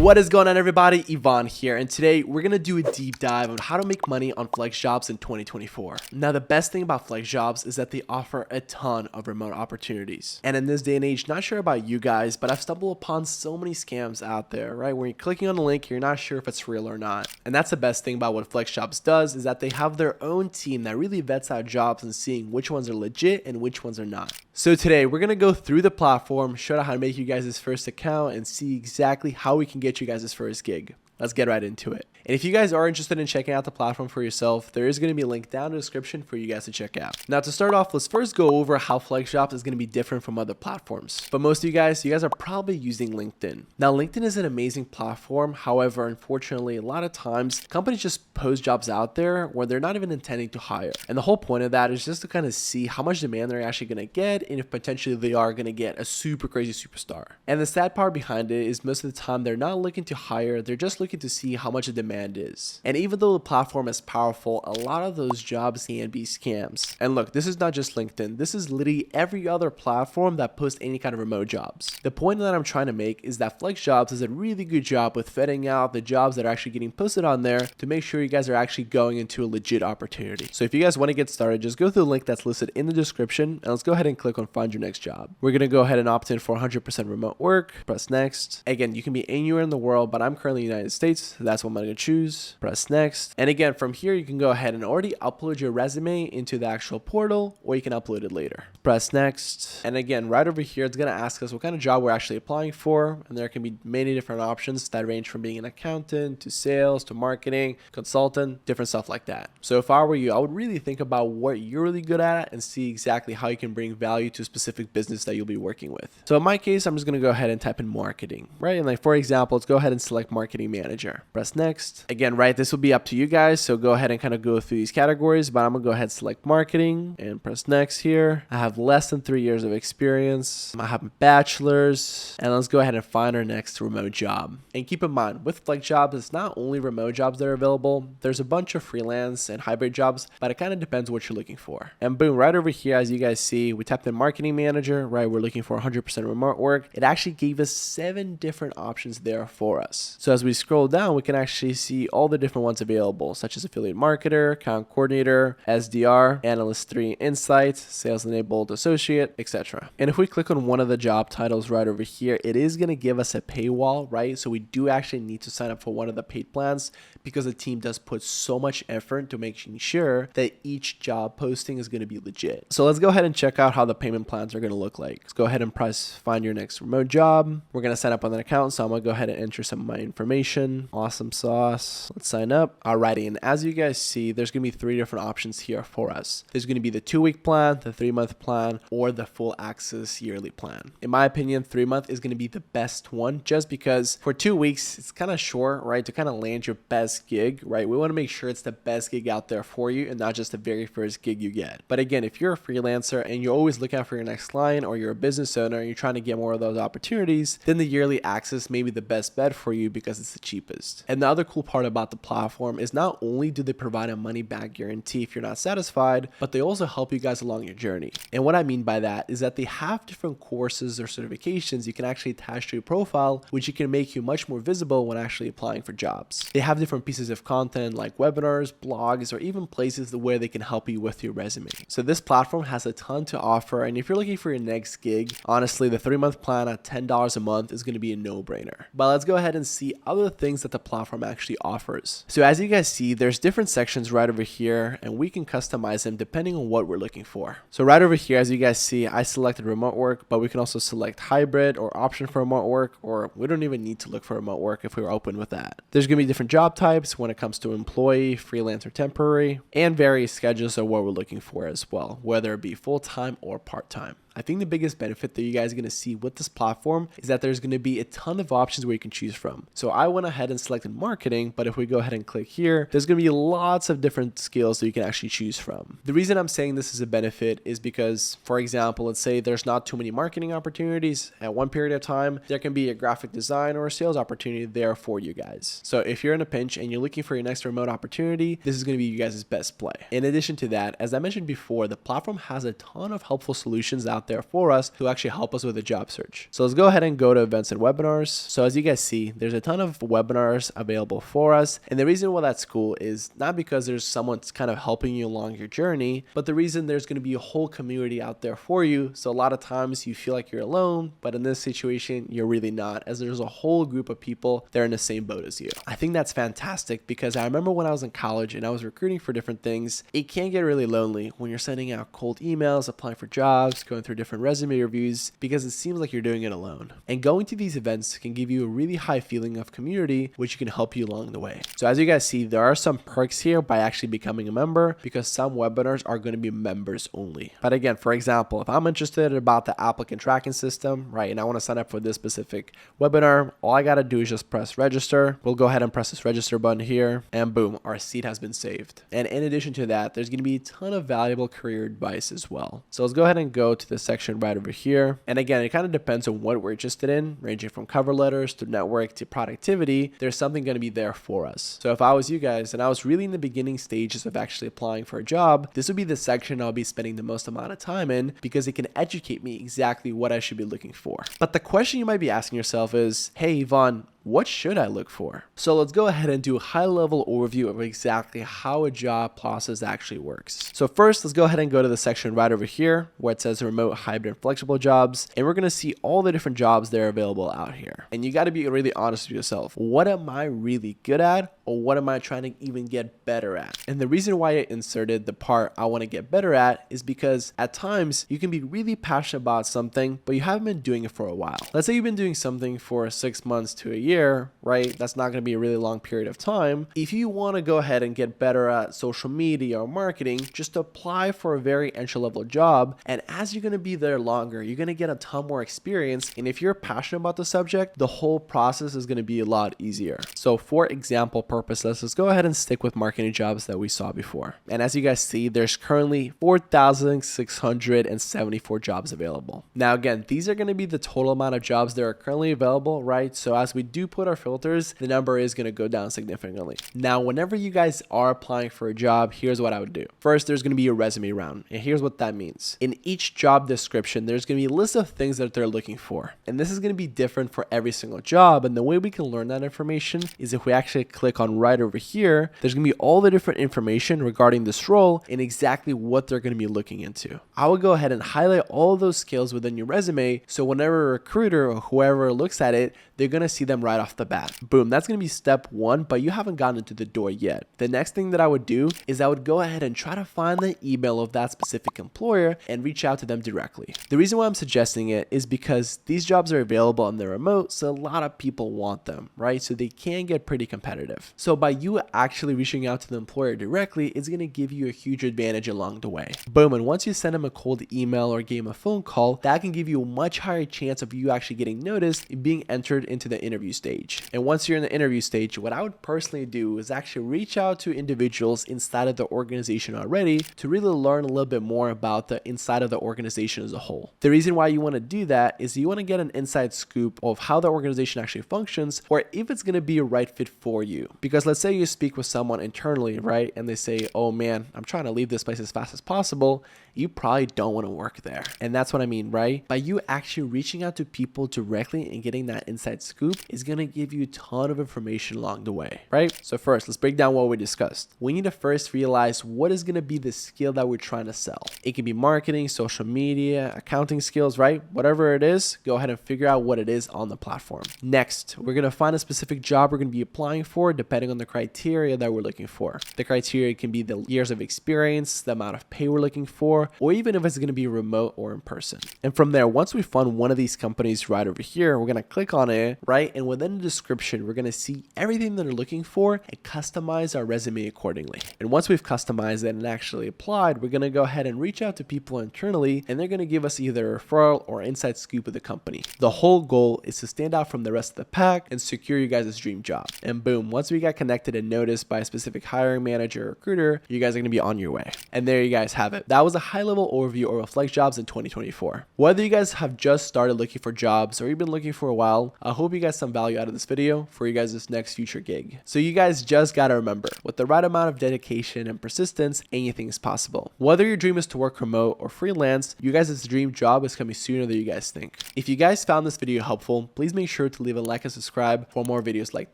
What is going on, everybody? Ivan here, and today we're gonna do a deep dive on how to make money on Flexjobs in 2024. Now, the best thing about Flexjobs is that they offer a ton of remote opportunities. And in this day and age, not sure about you guys, but I've stumbled upon so many scams out there, right? When you're clicking on the link, you're not sure if it's real or not. And that's the best thing about what Flexjobs does, is that they have their own team that really vets out jobs and seeing which ones are legit and which ones are not. So today we're gonna go through the platform, show you how to make you guys this first account, and see exactly how we can get you guys this first gig. Let's get right into it. And if you guys are interested in checking out the platform for yourself, there is going to be a link down in the description for you guys to check out. Now, to start off, let's first go over how Flexjobs is going to be different from other platforms. But most of you guys are probably using LinkedIn. Now, LinkedIn is an amazing platform. However, unfortunately, a lot of times companies just post jobs out there where they're not even intending to hire. And the whole point of that is just to kind of see how much demand they're actually going to get, and if potentially they are going to get a super crazy superstar. And the sad part behind it is most of the time they're not looking to hire, they're just looking to see how much the demand is. And even though the platform is powerful, a lot of those jobs can be scams. And look, this is not just LinkedIn. This is literally every other platform that posts any kind of remote jobs. The point that I'm trying to make is that Flexjobs does a really good job with vetting out the jobs that are actually getting posted on there to make sure you guys are actually going into a legit opportunity. So if you guys want to get started, just go through the link that's listed in the description, and let's go ahead and click on find your next job. We're going to go ahead and opt in for 100% remote work. Press next. Again, you can be anywhere in the world, but I'm currently in the United States. So that's what I'm going to choose. Press next. And again, from here, you can go ahead and already upload your resume into the actual portal, or you can upload it later. Press next. And again, right over here, it's going to ask us what kind of job we're actually applying for. And there can be many different options that range from being an accountant to sales to marketing, consultant, different stuff like that. So if I were you, I would really think about what you're really good at and see exactly how you can bring value to a specific business that you'll be working with. So in my case, I'm just going to go ahead and type in marketing, right? And like, for example, let's go ahead and select marketing manager. Press next. Again, right, this will be up to you guys, so go ahead and kind of go through these categories, but I'm gonna go ahead and select marketing and press next here. I have less than 3 years of experience. I have a bachelor's, and let's go ahead and find our next remote job. And keep in mind, with Flexjobs, it's not only remote jobs that are available. There's a bunch of freelance and hybrid jobs, but it kind of depends what you're looking for. And boom, right over here, as you guys see, we tapped in marketing manager, right? We're looking for 100% remote work. It actually gave us 7 different options there for us. So as we scroll down, we can actually see all the different ones available, such as affiliate marketer, account coordinator, SDR, analyst 3 insights, sales enabled associate, etc. And if we click on one of the job titles right over here, it is going to give us a paywall, right? So we do actually need to sign up for one of the paid plans because the team does put so much effort to making sure that each job posting is going to be legit. So let's go ahead and check out how the payment plans are going to look like. Let's go ahead and press find your next remote job. We're going to sign up on an account, so I'm going to go ahead and enter some of my information. Awesome sauce. Let's sign up. Alrighty, and as you guys see, there's going to be 3 different options here for us. There's going to be the 2-week plan, the 3-month plan, or the full access yearly plan. In my opinion, 3-month is going to be the best one, just because for 2 weeks, it's kind of short, right? To kind of land your best gig, right? We want to make sure it's the best gig out there for you and not just the very first gig you get. But again, if you're a freelancer and you're always looking out for your next client, or you're a business owner and you're trying to get more of those opportunities, then the yearly access may be the best bet for you because it's the cheapest. And the other cool part about the platform is not only do they provide a money back guarantee if you're not satisfied, but they also help you guys along your journey. And what I mean by that is that they have different courses or certifications you can actually attach to your profile, which you can make you much more visible when actually applying for jobs. They have different pieces of content like webinars, blogs, or even places where they can help you with your resume. So this platform has a ton to offer, and if you're looking for your next gig, honestly, the 3-month plan at $10 a month is going to be a no-brainer. But let's go ahead and see other things that the platform actually offers. So as you guys see, there's different sections right over here, and we can customize them depending on what we're looking for. So right over here, as you guys see, I selected remote work, but we can also select hybrid or option for remote work, or we don't even need to look for remote work if we were open with that. There's going to be different job types when it comes to employee, freelance, or temporary, and various schedules of what we're looking for as well, whether it be full-time or part-time. I think the biggest benefit that you guys are going to see with this platform is that there's going to be a ton of options where you can choose from. So I went ahead and selected marketing, but if we go ahead and click here, there's going to be lots of different skills that you can actually choose from. The reason I'm saying this is a benefit is because, for example, let's say there's not too many marketing opportunities at one period of time, there can be a graphic design or a sales opportunity there for you guys. So if you're in a pinch and you're looking for your next remote opportunity, this is going to be you guys' best play. In addition to that, as I mentioned before, the platform has a ton of helpful solutions out out there for us to actually help us with the job search. So let's go ahead and go to events and webinars. So as you guys see, there's a ton of webinars available for us. And the reason why that's cool is not because there's someone kind of helping you along your journey, but the reason there's going to be a whole community out there for you. So a lot of times you feel like you're alone, but in this situation, you're really not, as there's a whole group of people that are in the same boat as you. I think that's fantastic because I remember when I was in college and I was recruiting for different things, it can get really lonely when you're sending out cold emails, applying for jobs, going through different resume reviews, because it seems like you're doing it alone. And going to these events can give you a really high feeling of community, which can help you along the way. So as you guys see, there are some perks here by actually becoming a member, because some webinars are going to be members only. But again, for example, if I'm interested about the applicant tracking system, right, and I want to sign up for this specific webinar, all I got to do is just press register. We'll go ahead and press this register button here, and boom, our seat has been saved. And in addition to that, there's going to be a ton of valuable career advice as well. So let's go ahead and go to the section right over here. And again, it kind of depends on what we're interested in, ranging from cover letters to network to productivity. There's something going to be there for us. So if I was you guys and I was really in the beginning stages of actually applying for a job, this would be the section I'll be spending the most amount of time in, because it can educate me exactly what I should be looking for. But the question you might be asking yourself is, hey, Yvonne, what should I look for? So let's go ahead and do a high-level overview of exactly how a job process actually works. So first, let's go ahead and go to the section right over here where it says remote, hybrid, and flexible jobs. And we're going to see all the different jobs that are available out here. And you got to be really honest with yourself. What am I really good at? Or what am I trying to even get better at? And the reason why I inserted the part I want to get better at is because at times you can be really passionate about something, but you haven't been doing it for a while. Let's say you've been doing something for 6 months to a year, right? That's not going to be a really long period of time. If you want to go ahead and get better at social media or marketing, just apply for a very entry-level job. And as you're going to be there longer, you're going to get a ton more experience. And if you're passionate about the subject, the whole process is going to be a lot easier. So for example purpose, let's go ahead and stick with marketing jobs that we saw before. And as you guys see, there's currently 4,674 jobs available. Now, again, these are going to be the total amount of jobs that are currently available, right? So as we do put our filters, the number is going to go down significantly. Now, whenever you guys are applying for a job, here's what I would do. First, there's going to be a resume round. And here's what that means. In each job description, there's going to be a list of things that they're looking for. And this is going to be different for every single job. And the way we can learn that information is if we actually click on right over here, there's going to be all the different information regarding this role and exactly what they're going to be looking into. I would go ahead and highlight all of those skills within your resume. So whenever a recruiter or whoever looks at it, they're going to see them right off the bat. Boom, that's going to be step one, but you haven't gotten into the door yet. The next thing that I would do is I would go ahead and try to find the email of that specific employer and reach out to them directly. The reason why I'm suggesting it is because these jobs are available and they're remote, so a lot of people want them, right? So they can get pretty competitive. So by you actually reaching out to the employer directly, it's going to give you a huge advantage along the way. Boom, and once you send them a cold email or give them a phone call, that can give you a much higher chance of you actually getting noticed and being entered into the interview stage. And once you're in the interview stage, what I would personally do is actually reach out to individuals inside of the organization already to really learn a little bit more about the inside of the organization as a whole. The reason why you want to do that is you want to get an inside scoop of how the organization actually functions, or if it's going to be a right fit for you. Because let's say you speak with someone internally, right? And they say, oh man, I'm trying to leave this place as fast as possible. You probably don't want to work there. And that's what I mean, right? By you actually reaching out to people directly and getting that inside scoop is going to give you a ton of information along the way, right? So first, let's break down what we discussed. We need to first realize what is going to be the skill that we're trying to sell. It can be marketing, social media, accounting skills, right? Whatever it is, go ahead and figure out what it is on the platform. Next, we're going to find a specific job we're going to be applying for depending on the criteria that we're looking for. The criteria can be the years of experience, the amount of pay we're looking for, or even if it's going to be remote or in person. And from there, once we find one of these companies right over here, we're going to click on it, right? And within the description, we're going to see everything that they're looking for and customize our resume accordingly. And once we've customized it and actually applied, we're going to go ahead and reach out to people internally, and they're going to give us either a referral or inside scoop of the company. The whole goal is to stand out from the rest of the pack and secure you guys' dream job. And boom, once we get connected and noticed by a specific hiring manager or recruiter, you guys are going to be on your way. And there you guys have it. That was a high-level overview of Flexjobs in 2024. Whether you guys have just started looking for jobs or you've been looking for a while, I hope you got some value out of this video for you guys' next future gig. So you guys just gotta remember, with the right amount of dedication and persistence, anything is possible. Whether your dream is to work remote or freelance, you guys' dream job is coming sooner than you guys think. If you guys found this video helpful, please make sure to leave a like and subscribe for more videos like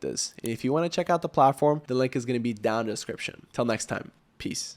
this. And if you want to check out the platform, the link is going to be down in the description. Till next time, peace.